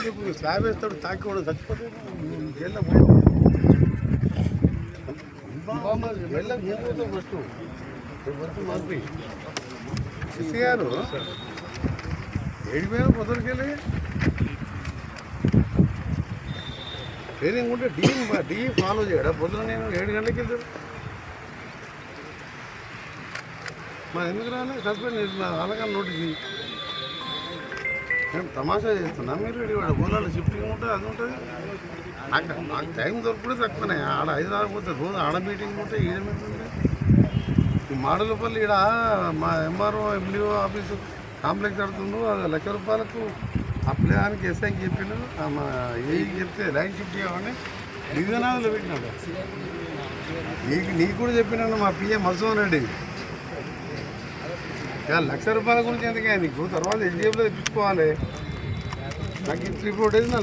ఎందుకు స్లాబ్ వేస్తాడు తాకి కూడా చచ్చిపోతే జైల్లో జైల్లో ఫస్ట్ ఫస్ట్ మార్పి ఎస్సీ గారు ఏడిపోయినా పొద్దుకెళ్ళి ట్రైనింగ్ ఉంటే డీ ఫాలో చేయడా పొద్దున నేను 7 గంటలకి వెళ్తాడు మా ఎందుకు రాలే సస్పెండ్ చేసిన అలాగే నోటీస్ నేను తమాషా చేస్తున్నా మీరు వాడు ఊళ్ళో షిఫ్టింగ్ ఉంటుంది అది ఉంటుంది నాకు టైం దొరకడే తక్కువనే ఆడ 5-6 పోతే రోజు ఆడ మీటింగ్ ఉంటే ఈడ మీటింగ్ ఉంటాయి ఈ మాడలపల్లి ఈడ మా ఎంఆర్ఓ ఎండిఓ ఆఫీసు కాంప్లెక్స్ ఆడుతుండు అది ₹1,00,000 ఆ పిల్లగానికి ఎస్ఐకి చెప్పిండు మా ఏకి చెప్తే లైన్ షిఫ్ట్ చేయమని డివిజనాలు పెట్టినాడు నీకు కూడా చెప్పినాను మా పిఏ మధుసూదన్ రెడ్డి ₹1,00,000 గురించి ఎందుకే నీకు తర్వాత హెచ్డిఎఫ్లో తెప్పించుకోవాలి నాకు 3-4 డేస్